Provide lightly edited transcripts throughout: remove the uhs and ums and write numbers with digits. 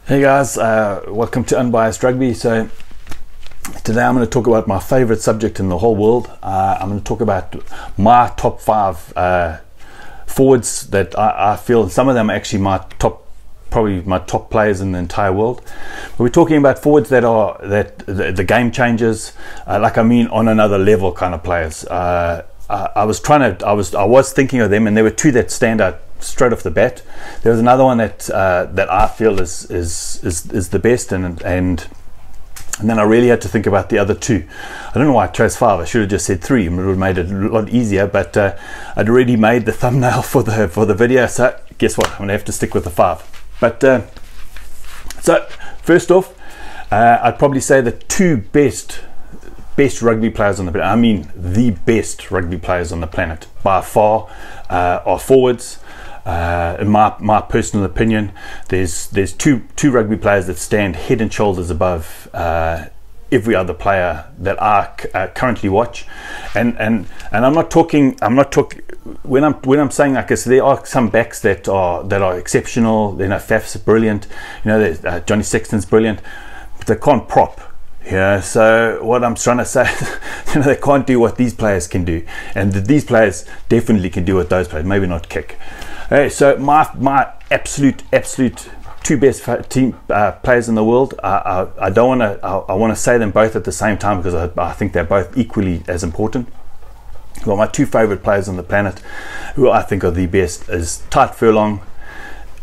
Hey guys, welcome to Unbiased Rugby. So today I'm going to talk about my favorite subject in the whole world. I'm going to talk about my top 5 forwards that I feel, some of them are actually probably my top players in the entire world. But we're talking about forwards that are the game changers, on another level kind of players. I was thinking of them, and there were two that stand out straight off the bat. There was another one that I feel is the best, and then I really had to think about the other two. I don't know why I chose 5. I should have just said 3. It would have made it a lot easier, but I'd already made the thumbnail for the video, so guess what? I'm going to have to stick with the 5. But so first off, I'd probably say the 2 best rugby players on the planet, I mean the best rugby players on the planet by far, are forwards. In my personal opinion, there's two rugby players that stand head and shoulders above every other player that I currently watch, and I'm not talking when I'm saying like this. There are some backs that are exceptional. You know, Faf's brilliant. You know, Johnny Sexton's brilliant, but they can't prop. Yeah, so what I'm trying to say, they can't do what these players can do, and these players definitely can do what those players, maybe not kick. Hey, so my absolute 2 best players in the world. I don't want to. I want to say them both at the same time because I think they're both equally as important. Well, my 2 favorite players on the planet, who I think are the best, is Tadhg Furlong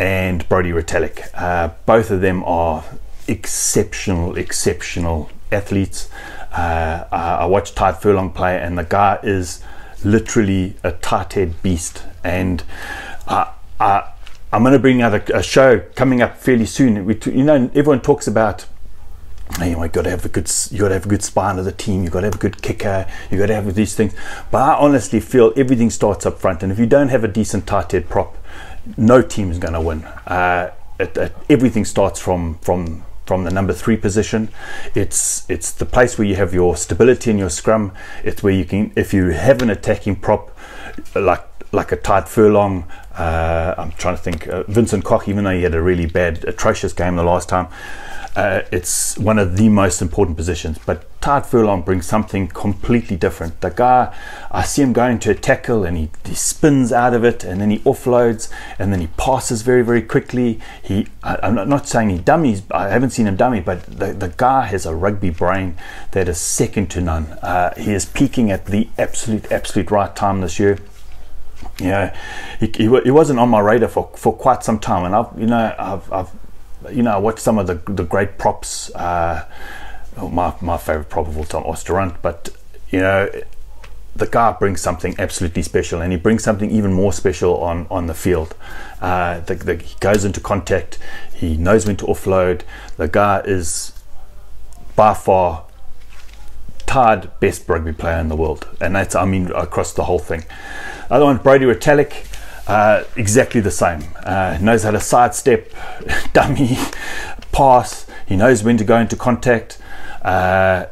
and Brodie Retallick. Both of them are exceptional athletes. I watched Tadhg Furlong play, and the guy is literally a tight head beast. And I'm going to bring out a show coming up fairly soon. Everyone talks about, hey, you got to have a good spine of the team. You got to have a good kicker. You got to have these things. But I honestly feel everything starts up front, and if you don't have a decent tight head prop, no team is going to win. Everything starts from the number 3 position. It's the place where you have your stability in your scrum. It's where you can, if you have an attacking prop like a Tadhg Furlong, I'm trying to think, Vincent Koch, even though he had a really atrocious game the last time, it's one of the most important positions. But Tadhg Furlong brings something completely different. The guy, I see him going to a tackle, and he spins out of it, and then he offloads, and then he passes very, very quickly. I'm not saying he dummies. I haven't seen him dummy, but the guy has a rugby brain that is second to none. He is peaking at the absolute right time this year. Yeah, he wasn't on my radar for quite some time, and I watched some of the great props. My favorite prop of all time, Osterrand, but the guy brings something absolutely special, and he brings something even more special on the field. He goes into contact, he knows when to offload. The guy is by far Tadhg best rugby player in the world, and that's, I mean, across the whole thing. Other one, Brodie Retallick, exactly the same. Knows how to sidestep, dummy, pass. He knows when to go into contact. And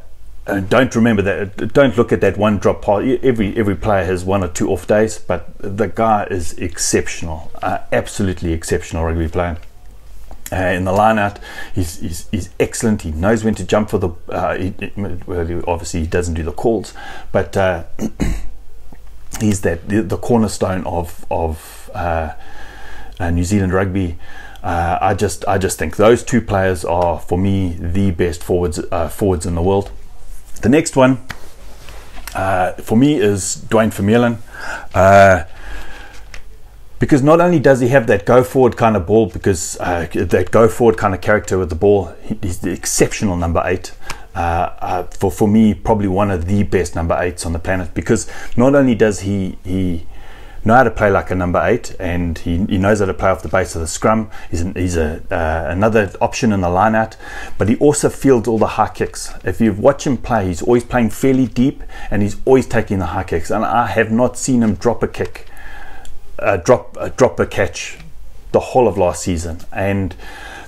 don't look at that one drop pass. Every player has 1 or 2 off days, but the guy is exceptional, absolutely exceptional rugby player. In the line out, he's excellent. He knows when to jump for the. Obviously, he doesn't do the calls, but he's the cornerstone of New Zealand rugby. I just think those 2 players are, for me, the best forwards in the world. The next one for me is Duane Vermeulen. Because not only does he have that go forward kind of ball, because that go forward kind of character with the ball, he's the exceptional number 8. For me, probably one of the best number 8s on the planet, because not only does he know how to play like a number 8, and he knows how to play off the base of the scrum. He's another option in the line out, but he also fields all the high kicks. If you watch him play, he's always playing fairly deep, and he's always taking the high kicks, and I have not seen him drop a kick, drop a catch the whole of last season, and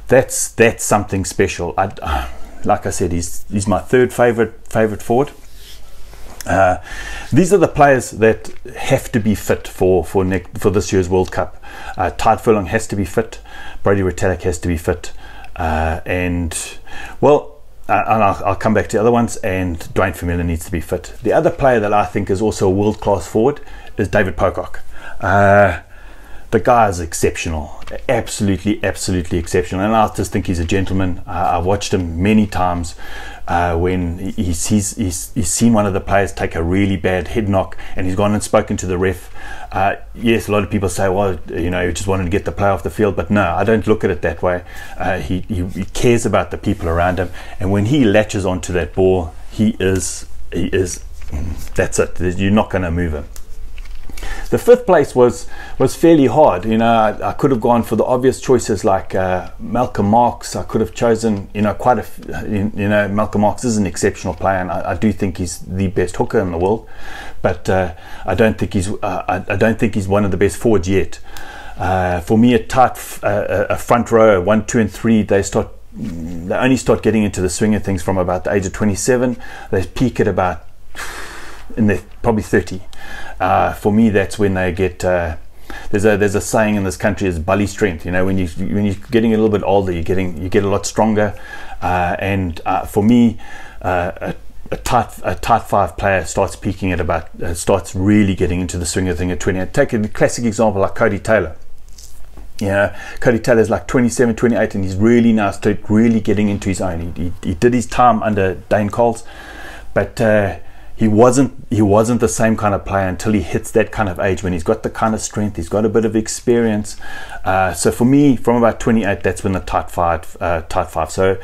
that's something special. Like I said, he's my 3rd favorite forward. These are the players that have to be fit for this year's World Cup. Tadhg Furlong has to be fit. Brodie Retallick has to be fit. and I'll come back to the other ones, and Dwayne Vermeulen needs to be fit. The other player that I think is also a world-class forward is David Pocock. The guy is exceptional, absolutely exceptional, and I just think he's a gentleman. I've watched him many times when he's seen one of the players take a really bad head knock, and he's gone and spoken to the ref. Yes, a lot of people say, well, you know, he just wanted to get the player off the field, but no, I don't look at it that way. He cares about the people around him, and when he latches onto that ball, he is that's it. You're not going to move him. The fifth place was fairly hard. You know, I could have gone for the obvious choices like Malcolm Marx. I could have chosen, you know, Malcolm Marx is an exceptional player, and I do think he's the best hooker in the world. But I don't think he's one of the best forwards yet. For me, a front row, 1, 2, and 3, they only start getting into the swing of things from about the age of 27. They peak at about in their probably 30. For me, that's when they get. There's a saying in this country is belly strength. You know, when you're getting a little bit older, you get a lot stronger. And for me, a tight 5 player starts peaking at about starts really getting into the swing of thing at 20. Take a classic example like Cody Taylor. You know, Cody Taylor's like 27, 28, and he's really now started really getting into his own. He did his time under Dane Coles, but he wasn't the same kind of player until he hits that kind of age when he's got the kind of strength, he's got a bit of experience. So for me, from about 28, that's when the tight five. So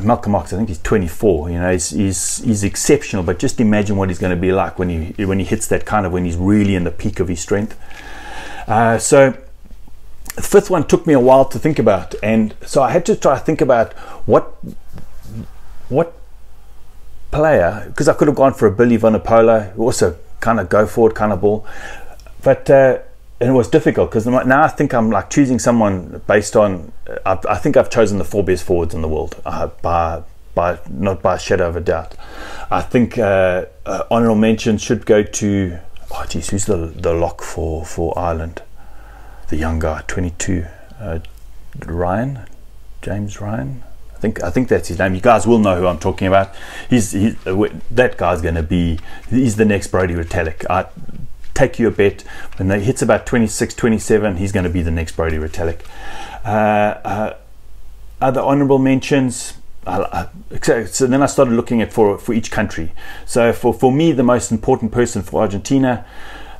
Malcolm Marx, I think he's 24. You know, he's exceptional, but just imagine what he's going to be like when he hits that kind of, when he's really in the peak of his strength. So the fifth one took me a while to think about, and so I had to try to think about what player, because I could have gone for a Billy Vunipola, also kind of go forward kind of ball, but and it was difficult because now I think I'm like choosing someone based on I think I've chosen the 4 best forwards in the world by not by a shadow of a doubt. I think honourable mention should go to who's the lock for Ireland, the young guy, 22, James Ryan. I think that's his name. You guys will know who I'm talking about. That guy's going to be. He's the next Brodie Retallick. I take you a bet. When he hits about 26, 27, he's going to be the next Brodie Retallick. Other honourable mentions. So then I started looking at for each country. So for me, the most important person for Argentina.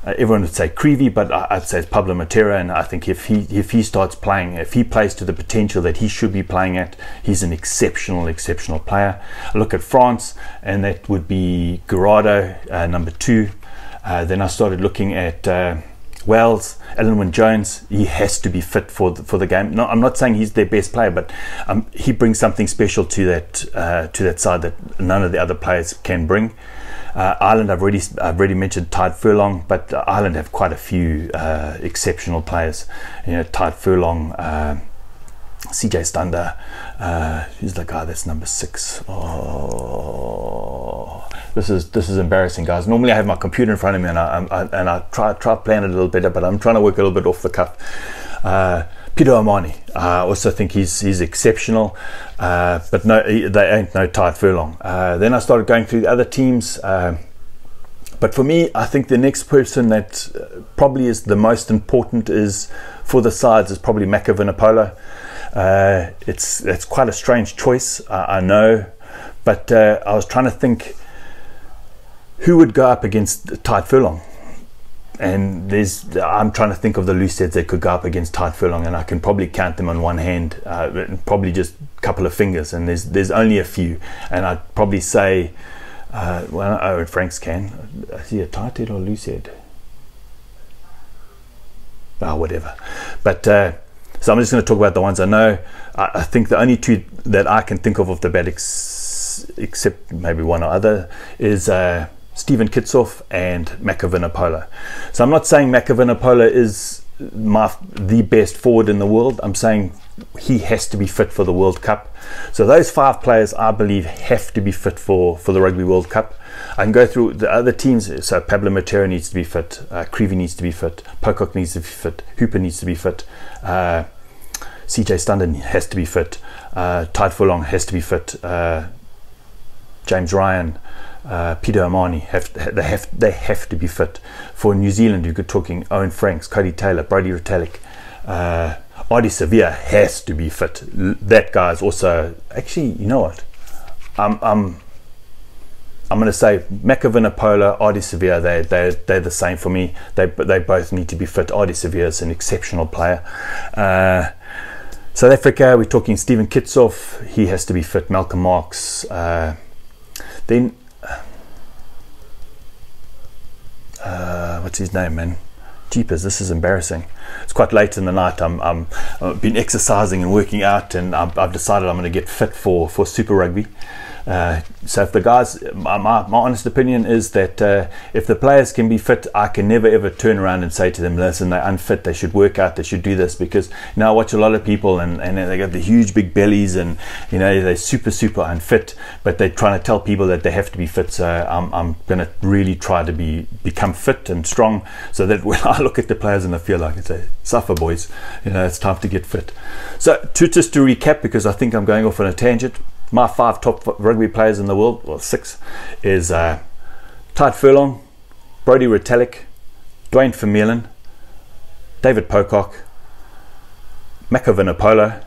Everyone would say Creevy, but I'd say it's Pablo Matera, and I think if he starts playing, if he plays to the potential that he should be playing at, he's an exceptional player. I look at France, and that would be Gerardo, number 2. Then I started looking at Wales, Alan Wynne-Jones. He has to be fit for the game. No, I'm not saying he's their best player, but he brings something special to that side that none of the other players can bring. Ireland, I've already mentioned Tide Furlong, but Ireland have quite a few exceptional players. You know, Tide Furlong, CJ Stander, who's the guy that's number 6? Oh, this is embarrassing, guys. Normally I have my computer in front of me and I try playing it a little better, but I'm trying to work a little bit off the cuff. Peter Omani, I also think he's exceptional, but no, they ain't no Tide Furlong. Then I started going through the other teams, but for me, I think the next person that probably is the most important is for the sides is probably Maka Vunipola. It's quite a strange choice, I know, but I was trying to think who would go up against Tide Furlong. And I'm trying to think of the loose heads that could go up against Tide Furlong, and I can probably count them on one hand, probably just a couple of fingers, and there's only a few. And I'd probably say, Franks can. Is he a tight head or loose head? Whatever. But so I'm just going to talk about the ones I know. I think the only 2 that I can think of the bat, except maybe one or other, is Stephen Kitsoff and Maka Vunipola. So I'm not saying Maka Vunipola is the best forward in the world. I'm saying he has to be fit for the World Cup. So those 5 players, I believe, have to be fit for the Rugby World Cup. I can go through the other teams. So Pablo Matera needs to be fit, Creevy needs to be fit, Pocock needs to be fit, Hooper needs to be fit, CJ Stander has to be fit. Tide Furlong has to be fit. James Ryan, Peter Amani, they have to be fit. For New Zealand, you're talking Owen Franks, Cody Taylor, Brodie Retallick, Ardie Severe has to be fit. That guy is also, actually, you know what? I'm going to say Makavinapola, Ardie Severe, they're the same for me. They both need to be fit. Ardie Severe is an exceptional player. South Africa, we're talking Stephen Kitsoff, he has to be fit. Malcolm Marx. Then what's his name, man? Jeepers, this is embarrassing. It's quite late in the night. I've been exercising and working out, and I've decided I'm going to get fit for Super Rugby. So if the guys, my honest opinion is that if the players can be fit, I can never ever turn around and say to them, listen, they're unfit, they should work out, they should do this. Because I watch a lot of people and they got the huge big bellies, and they're super unfit, but they're trying to tell people that they have to be fit. So I'm going to really try to become fit and strong, so that when I look at the players and I feel like, I say, suffer boys, it's time to get fit. So just to recap, because I think I'm going off on a tangent, my 5 top rugby players in the world, well 6, is Tide Furlong, Brodie Retallick, Dwayne Vermeulen, David Pocock, Makavinapola,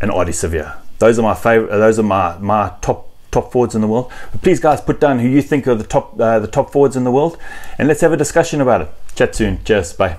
and Ardie Severe. Those are my favorite. Those are my top forwards in the world. But please, guys, put down who you think are the top forwards in the world, and let's have a discussion about it. Chat soon. Cheers. Bye.